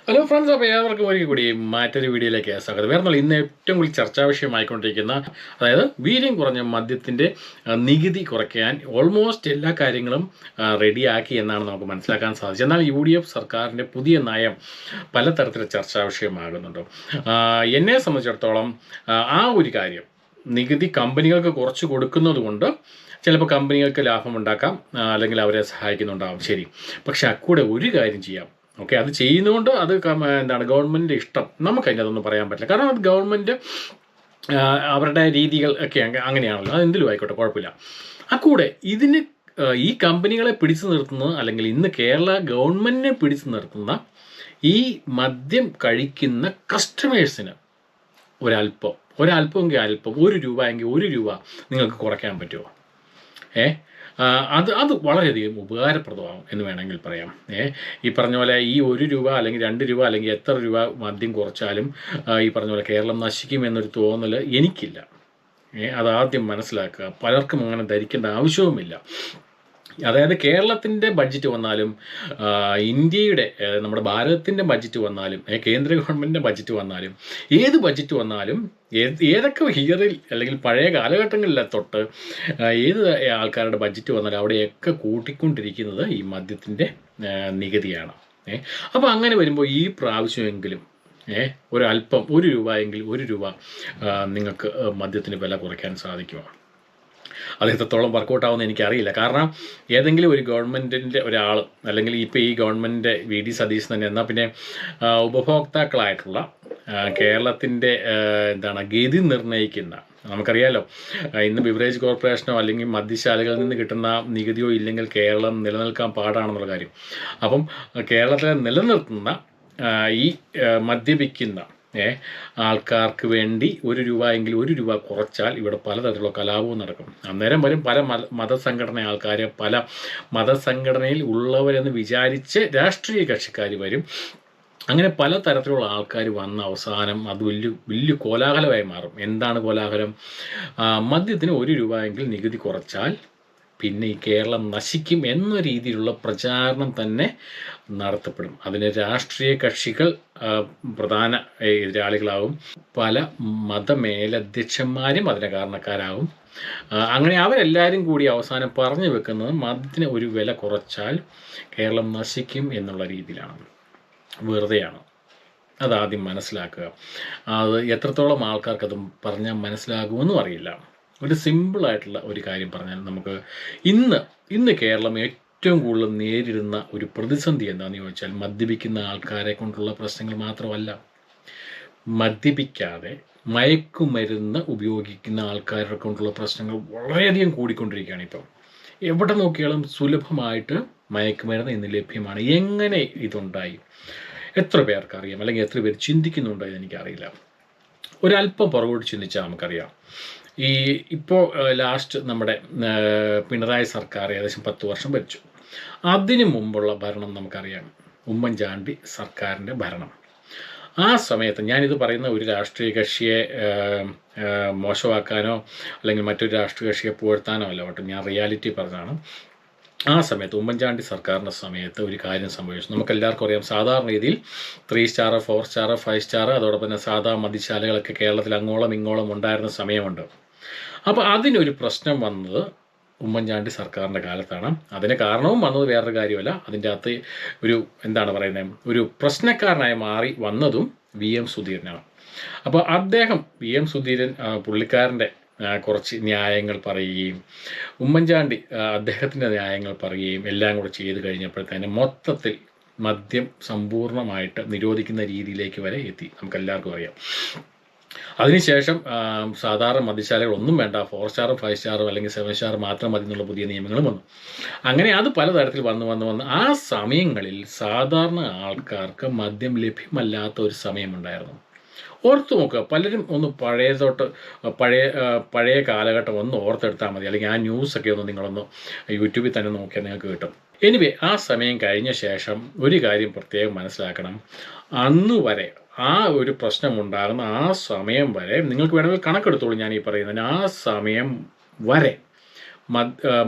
Hello friends, അപ്പോൾ ഏവർക്കും ഒരിക്കൽ കൂടി മറ്റൊരു വീഡിയോയിലേക്ക് സ്വാഗതം. വേറെ ഇന്ന് ഏറ്റവും കൂടുതൽ ചർച്ചാ വിഷയമായിക്കൊണ്ടിരിക്കുന്ന, അതായത് വീര്യം കുറഞ്ഞ മദ്യത്തിൻ്റെ നികുതി കുറയ്ക്കാൻ ഓൾമോസ്റ്റ് എല്ലാ കാര്യങ്ങളും റെഡിയാക്കി എന്നാണ് നമുക്ക് മനസ്സിലാക്കാൻ സാധിച്ചത്. എന്നാൽ UDF സർക്കാരിൻ്റെ പുതിയ നയം പലതരത്തിലുള്ള ചർച്ചാ വിഷയമാകുന്നുണ്ട്. എന്നെ സംബന്ധിച്ചിടത്തോളം ആ ഒരു കാര്യം, നികുതി കമ്പനികൾക്ക് കുറച്ച് കൊടുക്കുന്നത് കൊണ്ട് ചിലപ്പോൾ കമ്പനികൾക്ക് ലാഭമുണ്ടാക്കാം, അല്ലെങ്കിൽ അവരെ സഹായിക്കുന്നുണ്ടാവും, ശരി. പക്ഷെ അക്കൂടെ ഒരു കാര്യം ചെയ്യാം. ഓക്കെ, അത് ചെയ്യുന്നതുകൊണ്ട് അത് എന്താണ് ഗവൺമെൻറ്റിൻ്റെ ഇഷ്ടം, നമുക്കതിൻ്റെ അതൊന്നും പറയാൻ പറ്റില്ല. കാരണം അത് ഗവൺമെൻറ് അവരുടെ രീതികൾ ഒക്കെ അങ്ങനെയാണല്ലോ, അത് എന്തിലും ആയിക്കോട്ടെ, കുഴപ്പമില്ല. അക്കൂടെ ഇതിന് ഈ കമ്പനികളെ പിടിച്ചു നിർത്തുന്നത്, അല്ലെങ്കിൽ ഇന്ന് കേരള ഗവൺമെൻറ്റിനെ പിടിച്ചു നിർത്തുന്ന ഈ മദ്യം കഴിക്കുന്ന കസ്റ്റമേഴ്സിന് ഒരല്പമെങ്കിൽ അല്പം, ₹1 എങ്കിൽ ₹1 നിങ്ങൾക്ക് കുറയ്ക്കാൻ പറ്റുമോ? അത് വളരെയധികം ഉപകാരപ്രദമാകും എന്ന് വേണമെങ്കിൽ പറയാം. ഈ പറഞ്ഞ പോലെ ഈ ₹1 അല്ലെങ്കിൽ ₹2 അല്ലെങ്കിൽ എത്ര രൂപ മദ്യം കുറച്ചാലും ഈ പറഞ്ഞ പോലെ കേരളം നശിക്കും എന്നൊരു തോന്നൽ എനിക്കില്ല. അതാദ്യം മനസ്സിലാക്കുക. പലർക്കും അങ്ങനെ ധരിക്കേണ്ട ആവശ്യവുമില്ല. അതായത് കേരളത്തിൻ്റെ ബഡ്ജറ്റ് വന്നാലും, ഇന്ത്യയുടെ നമ്മുടെ ഭാരതത്തിൻ്റെ ബഡ്ജറ്റ് വന്നാലും, കേന്ദ്ര ഗവൺമെൻറ്റിൻ്റെ ബഡ്ജറ്റ് വന്നാലും, ഏത് ബഡ്ജറ്റ് വന്നാലും, ഏതൊക്കെ ഇയറിൽ അല്ലെങ്കിൽ പഴയ കാലഘട്ടങ്ങളിൽ തൊട്ട് ഏത് ആൾക്കാരുടെ ബഡ്ജറ്റ് വന്നാലും അവിടെയൊക്കെ കൂട്ടിക്കൊണ്ടിരിക്കുന്നത് ഈ മദ്യത്തിൻ്റെ നികുതിയാണ്. അപ്പോൾ അങ്ങനെ വരുമ്പോൾ ഈ പ്രാവശ്യമെങ്കിലും ഒരല്പം ₹1 എങ്കിൽ ₹1 നിങ്ങൾക്ക് മദ്യത്തിന് വില കുറയ്ക്കാൻ സാധിക്കുമോ? അത് എത്രത്തോളം വർക്കൗട്ട് ആവുമെന്ന് എനിക്കറിയില്ല. കാരണം ഏതെങ്കിലും ഒരു ഗവൺമെൻറ്റിൻ്റെ ഒരാൾ, അല്ലെങ്കിൽ ഇപ്പോൾ ഈ ഗവൺമെൻറ്റിൻ്റെ VD സതീശൻ തന്നെ, എന്നാൽ പിന്നെ ഉപഭോക്താക്കളായിട്ടുള്ള കേരളത്തിൻ്റെ ഗതി നിർണ്ണയിക്കുന്ന, നമുക്കറിയാലോ ഇന്ന് ബിവറേജ് കോർപ്പറേഷനോ അല്ലെങ്കിൽ മദ്യശാലകളിൽ നിന്ന് കിട്ടുന്ന നികുതിയോ ഇല്ലെങ്കിൽ കേരളം നിലനിൽക്കാൻ പാടാണെന്നുള്ള കാര്യം. അപ്പം കേരളത്തിലെ നിലനിർത്തുന്ന ഈ മദ്യപിക്കുന്ന ആൾക്കാർക്ക് വേണ്ടി ₹1 എങ്കിൽ ₹1 കുറച്ചാൽ ഇവിടെ പലതരത്തിലുള്ള കലാപവും നടക്കും. അന്നേരം വരും പല മതസംഘടന ആൾക്കാർ, പല മതസംഘടനയിൽ ഉള്ളവരെന്ന് വിചാരിച്ച് രാഷ്ട്രീയ കക്ഷിക്കാർ വരും. അങ്ങനെ പലതരത്തിലുള്ള ആൾക്കാർ വന്ന അവസാനം അത് വലിയ കോലാഹലമായി മാറും. എന്താണ് കോലാഹലം? മദ്യത്തിന് ₹1 എങ്കിൽ നികുതി കുറച്ചാൽ പിന്നെ ഈ കേരളം നശിക്കും എന്ന രീതിയിലുള്ള പ്രചാരണം തന്നെ നടത്തപ്പെടും. അതിന് രാഷ്ട്രീയ കക്ഷികൾ പ്രധാന എതിരാളികളാവും. പല മതമേലധ്യക്ഷന്മാരും അതിന് കാരണക്കാരാകും. അങ്ങനെ അവരെല്ലാവരും കൂടി അവസാനം പറഞ്ഞു വെക്കുന്നത് മദ്യത്തിന് ഒരു വില കുറച്ചാൽ കേരളം നശിക്കും എന്നുള്ള രീതിയിലാണ്. വെറുതെയാണ്. അതാദ്യം മനസ്സിലാക്കുക. അത് എത്രത്തോളം ആൾക്കാർക്കത് പറഞ്ഞാൽ മനസ്സിലാകുമെന്നും അറിയില്ല. ഒരു സിമ്പിളായിട്ടുള്ള ഒരു കാര്യം പറഞ്ഞാൽ, നമുക്ക് ഇന്ന് കേരളം ഏറ്റവും കൂടുതൽ നേരിടുന്ന ഒരു പ്രതിസന്ധി എന്താണെന്ന് ചോദിച്ചാൽ, മദ്യപിക്കുന്ന ആൾക്കാരെ കൊണ്ടുള്ള പ്രശ്നങ്ങൾ മാത്രമല്ല, മദ്യപിക്കാതെ മയക്കുമരുന്ന് ഉപയോഗിക്കുന്ന ആൾക്കാരെ കൊണ്ടുള്ള പ്രശ്നങ്ങൾ വളരെയധികം കൂടിക്കൊണ്ടിരിക്കുകയാണ്. ഇപ്പം എവിടെ നോക്കിയാലും സുലഭമായിട്ട് മയക്കുമരുന്ന് ഇന്ന് ലഭ്യമാണ്. എങ്ങനെ ഇതുണ്ടായി? എത്ര പേർക്കറിയാം, അല്ലെങ്കിൽ എത്ര പേർ ചിന്തിക്കുന്നുണ്ടോ എന്ന് എനിക്കറിയില്ല. ഒരല്പം പുറകോട്ട് ചിന്തിച്ചാൽ നമുക്കറിയാം. ഇപ്പോൾ ലാസ്റ്റ് നമ്മുടെ പിണറായി സർക്കാർ ഏകദേശം 10 വർഷം ഭരിച്ചു. അതിനു മുമ്പുള്ള ഭരണം നമുക്കറിയാം, ഉമ്മൻചാണ്ടി സർക്കാരിൻ്റെ ഭരണം. ആ സമയത്ത്, ഞാനിത് പറയുന്ന ഒരു രാഷ്ട്രീയ കക്ഷിയെ മോശമാക്കാനോ അല്ലെങ്കിൽ മറ്റൊരു രാഷ്ട്രീയ കക്ഷിയെ പുകഴ്ത്താനോ അല്ല കേട്ടോ, ഞാൻ റിയാലിറ്റി പറഞ്ഞതാണ്. ആ സമയത്ത് ഉമ്മൻചാണ്ടി സർക്കാരിൻ്റെ സമയത്ത് ഒരു കാര്യം സംഭവിച്ചു. നമുക്കെല്ലാവർക്കും അറിയാം, സാധാരണ രീതിയിൽ 3 സ്റ്റാർ 4 സ്റ്റാർ 5 സ്റ്റാർ അതോടൊപ്പം തന്നെ സാധാ മദ്യശാലകളൊക്കെ കേരളത്തിൽ അങ്ങോളം ഇങ്ങോളം ഉണ്ടായിരുന്ന സമയമുണ്ട്. അപ്പോൾ അതിനൊരു പ്രശ്നം വന്നത് ഉമ്മൻചാണ്ടി സർക്കാരിൻ്റെ കാലത്താണ്. അതിന് കാരണവും വന്നത് വേറൊരു കാര്യമല്ല, അതിൻ്റെ അകത്ത് ഒരു പ്രശ്നക്കാരനായി മാറി വന്നതും VM സുധീരനാണ്. അപ്പോൾ അദ്ദേഹം, VM സുധീരൻ, പുള്ളിക്കാരൻ്റെ കുറച്ച് ന്യായങ്ങൾ പറയുകയും ഉമ്മൻചാണ്ടി അദ്ദേഹത്തിൻ്റെ ന്യായങ്ങൾ പറയുകയും എല്ലാം കൂടെ ചെയ്ത് കഴിഞ്ഞപ്പോഴത്തേന് മൊത്തത്തിൽ മദ്യം സമ്പൂർണ്ണമായിട്ട് നിരോധിക്കുന്ന രീതിയിലേക്ക് വരെ എത്തി. നമുക്കെല്ലാവർക്കും അറിയാം. അതിനുശേഷം സാധാരണ മദ്യശാലകൾ ഒന്നും വേണ്ട, 4 സ്റ്റാറും 5 സ്റ്റാറും അല്ലെങ്കിൽ 7 സ്റ്റാർ മാത്രം മതി എന്നുള്ള പുതിയ നിയമങ്ങളും വന്നു. അങ്ങനെ അത് പലതരത്തിൽ വന്ന് ആ സമയങ്ങളിൽ സാധാരണ ആൾക്കാർക്ക് മദ്യം ലഭ്യമല്ലാത്ത ഒരു സമയമുണ്ടായിരുന്നു. ഓർത്തു നോക്കുക, പലരും ഒന്ന് പഴയ കാലഘട്ടം ഒന്ന് ഓർത്തെടുത്താൽ മതി, അല്ലെങ്കിൽ ആ ന്യൂസൊക്കെ ഒന്ന് നിങ്ങളൊന്ന് യൂട്യൂബിൽ തന്നെ നോക്കിയാൽ നിങ്ങൾക്ക് കിട്ടും. എനിവേ, ആ സമയം കഴിഞ്ഞ ശേഷം ഒരു കാര്യം പ്രത്യേകം മനസ്സിലാക്കണം. അന്ന് വരെ ആ ഒരു പ്രശ്നമുണ്ടാകുന്ന ആ സമയം വരെ, നിങ്ങൾക്ക് വേണമെങ്കിൽ കണക്കെടുത്തോളൂ ഞാൻ ഈ പറയുന്നതിന്, ആ സമയം വരെ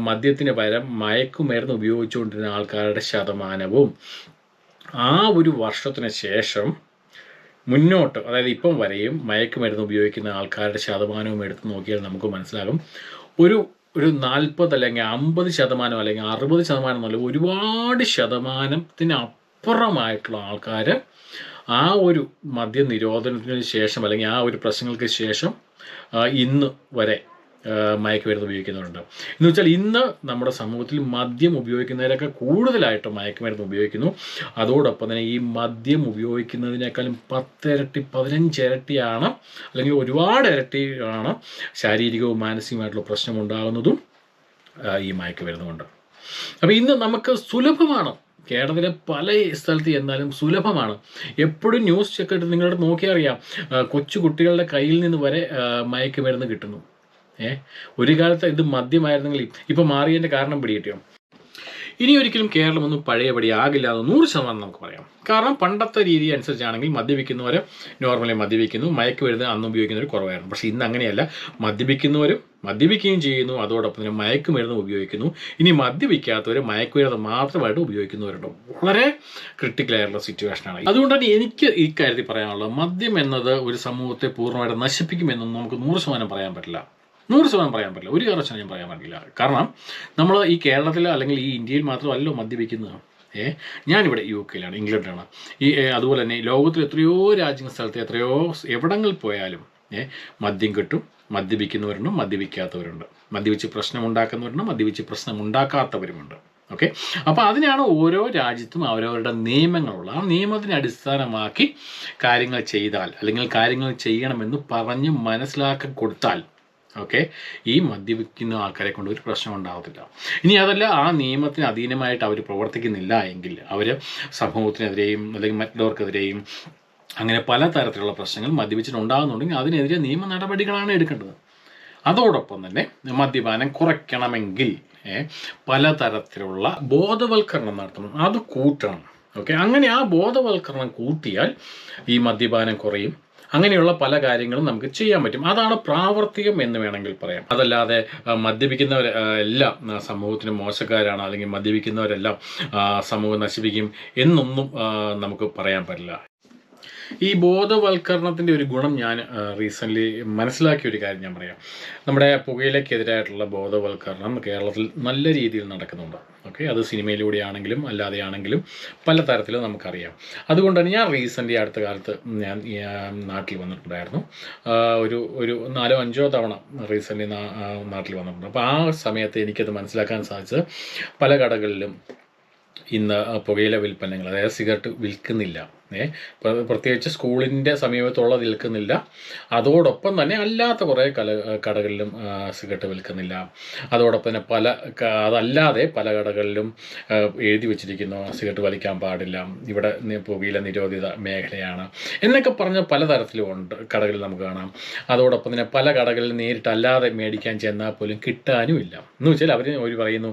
മദ്യത്തിന് പകരം മയക്കുമരുന്ന് ഉപയോഗിച്ചുകൊണ്ടിരുന്ന ആൾക്കാരുടെ ശതമാനവും ആ ഒരു വർഷത്തിന് ശേഷം മുന്നോട്ട്, അതായത് ഇപ്പം വരെയും മയക്കുമരുന്ന് ഉപയോഗിക്കുന്ന ആൾക്കാരുടെ ശതമാനവും എടുത്ത് നോക്കിയാൽ നമുക്ക് മനസ്സിലാകും, ഒരു ഒരു 40 അല്ലെങ്കിൽ 50% അല്ലെങ്കിൽ 60% എന്നല്ല, ഒരുപാട് ശതമാനത്തിനപ്പുറമായിട്ടുള്ള ആൾക്കാർ ആ ഒരു മദ്യനിരോധനത്തിന് ശേഷം അല്ലെങ്കിൽ ആ ഒരു പ്രശ്നങ്ങൾക്ക് ശേഷം ഇന്ന് വരെ മയക്കുമരുന്ന് ഉപയോഗിക്കുന്നവരുണ്ട്. എന്ന് വെച്ചാൽ ഇന്ന് നമ്മുടെ സമൂഹത്തിൽ മദ്യം ഉപയോഗിക്കുന്നവരൊക്കെ കൂടുതലായിട്ട് മയക്കുമരുന്ന് ഉപയോഗിക്കുന്നു. അതോടൊപ്പം തന്നെ ഈ മദ്യം ഉപയോഗിക്കുന്നതിനേക്കാളും 10 ഇരട്ടി 15 ഇരട്ടിയാണ്, അല്ലെങ്കിൽ ഒരുപാട് ഇരട്ടിയാണ് ശാരീരികവും മാനസികമായിട്ടുള്ള പ്രശ്നമുണ്ടാകുന്നതും ഈ മയക്കുമരുന്ന് കൊണ്ട്. അപ്പോൾ ഇന്ന് നമുക്ക് സുലഭമാണ്, കേരളത്തിലെ പല സ്ഥലത്ത് ചെന്നാലും സുലഭമാണ്. എപ്പോഴും ന്യൂസ് ചെക്ക് ഇട്ട് നിങ്ങളുടെ നോക്കിയാൽ അറിയാം, കൊച്ചു കുട്ടികളുടെ കയ്യിൽ നിന്ന് വരെ മയക്കുമരുന്ന് കിട്ടുന്നു. ഒരു കാലത്ത് ഇത് മദ്യമായിരുന്നെങ്കിൽ ഇപ്പം മാറിയതിൻ്റെ കാരണം പിടികിട്ടിയോ? ഇനി ഒരിക്കലും കേരളമൊന്നും പഴയപടി ആകില്ല എന്ന് 100% നമുക്ക് പറയാം. കാരണം പണ്ടത്തെ രീതി അനുസരിച്ചാണെങ്കിൽ മദ്യപിക്കുന്നവർ നോർമലി മദ്യപിക്കുന്നു, മയക്കുമരുന്ന് അന്ന് ഉപയോഗിക്കുന്നവർ കുറവായിരുന്നു. പക്ഷേ ഇന്ന് അങ്ങനെയല്ല, മദ്യപിക്കുന്നവരും മദ്യപിക്കുകയും ചെയ്യുന്നു, അതോടൊപ്പം തന്നെ മയക്കുമരുന്ന് ഉപയോഗിക്കുന്നു. ഇനി മദ്യപിക്കാത്തവർ മയക്കുമരുന്ന് മാത്രമായിട്ട് ഉപയോഗിക്കുന്നവരുണ്ട്. വളരെ ക്രിട്ടിക്കലായിട്ടുള്ള സിറ്റുവേഷനാണ്. അതുകൊണ്ട് തന്നെ എനിക്ക് ഈ കാര്യത്തിൽ പറയാനുള്ളത്, മദ്യം എന്നത് ഒരു സമൂഹത്തെ പൂർണ്ണമായിട്ട് നശിപ്പിക്കുമെന്നൊന്നും നമുക്ക് 100% പറയാൻ പറ്റില്ല. 100% പറയാൻ പറ്റില്ല, ഒരു കാരണവശാലും ഞാൻ പറയാൻ പറ്റില്ല. കാരണം നമ്മൾ ഈ കേരളത്തിൽ അല്ലെങ്കിൽ ഈ ഇന്ത്യയിൽ മാത്രമല്ലോ മദ്യപിക്കുന്നത്. ഞാനിവിടെ UK യിലാണ്, ഇംഗ്ലണ്ടിലാണ്. അതുപോലെ തന്നെ ലോകത്തിൽ എത്രയോ സ്ഥലത്ത് എത്രയോ എവിടങ്ങളിൽ പോയാലും മദ്യം കിട്ടും. മദ്യപിക്കുന്നവരുണ്ട്, മദ്യപിക്കാത്തവരുണ്ട്, മദ്യപിച്ച് പ്രശ്നമുണ്ടാക്കുന്നവരുണ്ട്, മദ്യപിച്ച് പ്രശ്നമുണ്ടാക്കാത്തവരുമുണ്ട്. ഓക്കെ, അപ്പോൾ അതിനാണ് ഓരോ രാജ്യത്തും അവരവരുടെ നിയമങ്ങളുള്ള. ആ നിയമത്തിനെ അടിസ്ഥാനമാക്കി കാര്യങ്ങൾ ചെയ്താൽ, അല്ലെങ്കിൽ കാര്യങ്ങൾ ചെയ്യണമെന്ന് പറഞ്ഞ് മനസ്സിലാക്കി കൊടുത്താൽ, ഓക്കെ, ഈ മദ്യപിക്കുന്ന ആൾക്കാരെ കൊണ്ട് ഒരു പ്രശ്നം ഉണ്ടാകത്തില്ല. ഇനി അതല്ല, ആ നിയമത്തിന് അധീനമായിട്ട് അവർ പ്രവർത്തിക്കുന്നില്ല എങ്കിൽ അവർ സമൂഹത്തിനെതിരെയും അല്ലെങ്കിൽ മറ്റുള്ളവർക്കെതിരെയും അങ്ങനെ പല തരത്തിലുള്ള പ്രശ്നങ്ങൾ മദ്യപിച്ചിട്ടുണ്ടാകുന്നുണ്ടെങ്കിൽ അതിനെതിരെ നിയമ നടപടികളാണ് എടുക്കേണ്ടത്. അതോടൊപ്പം തന്നെ മദ്യപാനം കുറയ്ക്കണമെങ്കിൽ പലതരത്തിലുള്ള ബോധവൽക്കരണം നടത്തണം, അത് കൂട്ടണം. ഓക്കെ, അങ്ങനെ ആ ബോധവൽക്കരണം കൂട്ടിയാൽ ഈ മദ്യപാനം കുറയും. അങ്ങനെയുള്ള പല കാര്യങ്ങളും നമുക്ക് ചെയ്യാൻ പറ്റും. അതാണ് പ്രാവർത്തികം എന്ന് വേണമെങ്കിൽ പറയാം. അതല്ലാതെ മദ്യപിക്കുന്നവർ എല്ലാം സമൂഹത്തിന് മോശക്കാരാണ്, അല്ലെങ്കിൽ മദ്യപിക്കുന്നവരെല്ലാം സമൂഹം നശിപ്പിക്കും എന്നൊന്നും നമുക്ക് പറയാൻ പറ്റില്ല. ഈ ബോധവൽക്കരണത്തിൻ്റെ ഒരു ഗുണം ഞാൻ റീസെൻ്റ്ലി മനസ്സിലാക്കിയ ഒരു കാര്യം ഞാൻ പറയാം. നമ്മുടെ പുകയിലക്കെതിരായിട്ടുള്ള ബോധവൽക്കരണം കേരളത്തിൽ നല്ല രീതിയിൽ നടക്കുന്നുണ്ട്. ഓക്കെ, അത് സിനിമയിലൂടെ ആണെങ്കിലും അല്ലാതെ ആണെങ്കിലും പല തരത്തിലും നമുക്കറിയാം. അതുകൊണ്ട് തന്നെ ഞാൻ റീസെൻ്റ്ലി അടുത്ത കാലത്ത് ഞാൻ നാട്ടിൽ വന്നിട്ടുണ്ടായിരുന്നു. ഒരു 4-5 തവണ റീസെൻ്റ്ലി നാട്ടിൽ വന്നിട്ടുണ്ട്. അപ്പോൾ ആ സമയത്ത് എനിക്കത് മനസ്സിലാക്കാൻ സാധിച്ചത്, പല കടകളിലും ഇന്ന് പുകയില വിൽപ്പനങ്ങൾ, അതായത് സിഗരറ്റ് വിൽക്കുന്നില്ല. പ്രത്യേകിച്ച് സ്കൂളിൻ്റെ സമീപത്തുള്ളത് വിൽക്കുന്നില്ല. അതോടൊപ്പം തന്നെ അല്ലാത്ത കുറേ കടകളിലും സിഗരറ്റ് വിൽക്കുന്നില്ല. അതോടൊപ്പം തന്നെ അതല്ലാതെ പല കടകളിലും എഴുതി വെച്ചിരിക്കുന്നു സിഗരറ്റ് വലിക്കാൻ പാടില്ല, ഇവിടെ പുകയില നിരോധിത മേഖലയാണ് എന്നൊക്കെ പറഞ്ഞ പലതരത്തിലും ഉണ്ട് കടകളിൽ നമുക്ക് കാണാം. അതോടൊപ്പം തന്നെ പല കടകളിൽ നേരിട്ടല്ലാതെ മേടിക്കാൻ ചെന്നാൽ പോലും കിട്ടാനും ഇല്ല. എന്ന് വെച്ചാൽ അവർ പറയുന്നു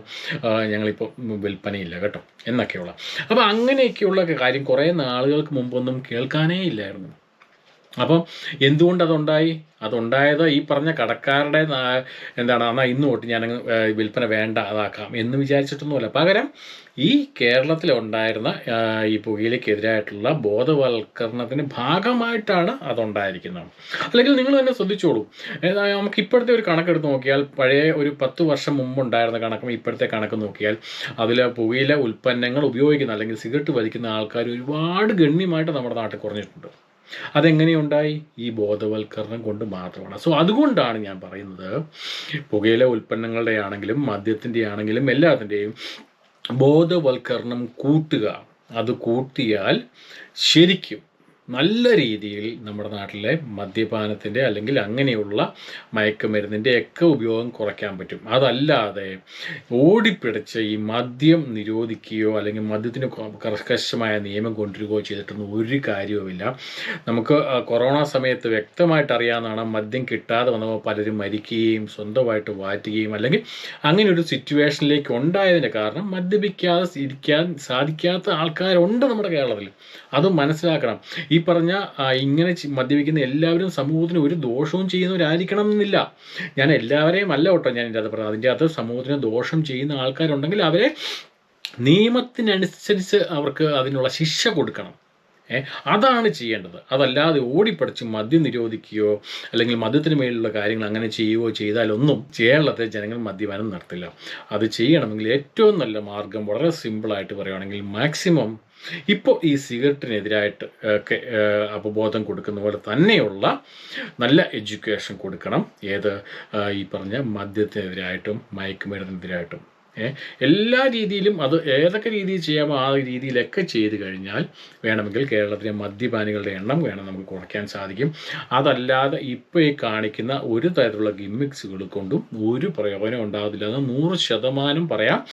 ഞങ്ങളിപ്പോൾ വിൽപ്പനയില്ല കേട്ടോ എന്നൊക്കെയുള്ള. അപ്പോൾ അങ്ങനെയൊക്കെയുള്ള കാര്യം കുറേ നാളുകൾക്ക് മുമ്പൊന്നും കേൾക്കാനേ ഇല്ലായിരുന്നു. അപ്പം എന്തുകൊണ്ട് അതുണ്ടായത് ഈ പറഞ്ഞ കടക്കാരുടെ എന്നാൽ ഇന്ന് തൊട്ട് ഞാനങ്ങ് വിൽപ്പന വേണ്ട അതാക്കാം എന്ന് വിചാരിച്ചിട്ടൊന്നുമല്ല. പകരം ഈ കേരളത്തിലുണ്ടായിരുന്ന ഈ പുകയിലക്കെതിരായിട്ടുള്ള ബോധവൽക്കരണത്തിന് ഭാഗമായിട്ടാണ് അതുണ്ടായിരിക്കുന്നത്. അല്ലെങ്കിൽ നിങ്ങൾ തന്നെ ശ്രദ്ധിച്ചോളൂ, നമുക്ക് ഇപ്പോഴത്തെ ഒരു കണക്കെടുത്ത് നോക്കിയാൽ, പഴയ ഒരു 10 വർഷം മുമ്പുണ്ടായിരുന്ന കണക്കും ഇപ്പോഴത്തെ കണക്ക് നോക്കിയാൽ, അതിൽ പുകയില ഉൽപ്പന്നങ്ങൾ ഉപയോഗിക്കുന്ന അല്ലെങ്കിൽ സിഗരറ്റ് വലിക്കുന്ന ആൾക്കാർ ഒരുപാട് ഗണ്യമായിട്ട് നമ്മുടെ നാട്ടിൽ കുറഞ്ഞിട്ടുണ്ട്. അതെങ്ങനെയുണ്ടായി? ഈ ബോധവൽക്കരണം കൊണ്ട് മാത്രമാണ്. സോ അതുകൊണ്ടാണ് ഞാൻ പറയുന്നത്, പുകയില ഉൽപ്പന്നങ്ങളുടെ ആണെങ്കിലും മദ്യത്തിൻ്റെ ആണെങ്കിലും എല്ലാത്തിൻ്റെയും ബോധവൽക്കരണം കൂട്ടുക. അത് കൂട്ടിയാൽ ശരിക്കും നല്ല രീതിയിൽ നമ്മുടെ നാട്ടിലെ മദ്യപാനത്തിൻ്റെ അല്ലെങ്കിൽ അങ്ങനെയുള്ള മയക്കുമരുന്നിൻ്റെ ഒക്കെ ഉപയോഗം കുറയ്ക്കാൻ പറ്റും. അതല്ലാതെ ഓടിപ്പിടിച്ച് ഈ മദ്യം നിരോധിക്കുകയോ അല്ലെങ്കിൽ മദ്യത്തിന് കർക്കശമായ നിയമം കൊണ്ടുവരികയോ ചെയ്തിട്ടൊന്നും ഒരു കാര്യവുമില്ല. നമുക്ക് കൊറോണ സമയത്ത് വ്യക്തമായിട്ട് അറിയാവുന്നതാണ്, മദ്യം കിട്ടാതെ വന്നപ്പോൾ പലരും മരിക്കുകയും സ്വന്തമായിട്ട് വാറ്റുകയും അല്ലെങ്കിൽ അങ്ങനെ ഒരു സിറ്റുവേഷനിലേക്ക് ഉണ്ടായതിൻ്റെ കാരണം മദ്യപിക്കാതെ ഇരിക്കാൻ സാധിക്കാത്ത ആൾക്കാരുണ്ട് നമ്മുടെ കേരളത്തിൽ. അത് മനസ്സിലാക്കണം. ഈ പറഞ്ഞ ഇങ്ങനെ മദ്യപിക്കുന്ന എല്ലാവരും സമൂഹത്തിന് ഒരു ദോഷവും ചെയ്യുന്നവരായിരിക്കണം എന്നില്ല. ഞാൻ എല്ലാവരെയും അല്ല കേട്ടോ ഞാൻ ഇതിൻ്റെ അത് പറഞ്ഞത്. അതിൻ്റെ അകത്ത് സമൂഹത്തിന് ദോഷം ചെയ്യുന്ന ആൾക്കാരുണ്ടെങ്കിൽ അവരെ നിയമത്തിനനുസരിച്ച് അവർക്ക് അതിനുള്ള ശിക്ഷ കൊടുക്കണം. അതാണ് ചെയ്യേണ്ടത്. അതല്ലാതെ ഓടിപ്പടച്ച് മദ്യം നിരോധിക്കുകയോ അല്ലെങ്കിൽ മദ്യത്തിന് മേലുള്ള കാര്യങ്ങൾ അങ്ങനെ ചെയ്യുകയോ ചെയ്താലൊന്നും കേരളത്തെ ജനങ്ങൾ മദ്യപാനം നടത്തില്ല. അത് ചെയ്യണമെങ്കിൽ ഏറ്റവും നല്ല മാർഗം വളരെ സിമ്പിളായിട്ട് പറയുകയാണെങ്കിൽ മാക്സിമം ഇപ്പോൾ ഈ സിഗരറ്റിനെതിരായിട്ട് ഒക്കെ അവബോധം കൊടുക്കുന്ന പോലെ തന്നെയുള്ള നല്ല എഡ്യൂക്കേഷൻ കൊടുക്കണം. ഈ പറഞ്ഞ മദ്യത്തിനെതിരായിട്ടും മയക്കുമരുന്നിനെതിരായിട്ടും എല്ലാ രീതിയിലും അത് ഏതൊക്കെ രീതിയിൽ ചെയ്യാമോ ആ രീതിയിലൊക്കെ ചെയ്ത് കഴിഞ്ഞാൽ വേണമെങ്കിൽ കേരളത്തിലെ മദ്യപാനികളുടെ എണ്ണം നമുക്ക് കുറയ്ക്കാൻ സാധിക്കും. അതല്ലാതെ ഇപ്പോൾ ഈ കാണിക്കുന്ന ഒരു തരത്തിലുള്ള ഗിമ്മിക്സുകൾ കൊണ്ടും ഒരു പ്രയോജനം ഉണ്ടാകത്തില്ല എന്ന് 100% പറയാം.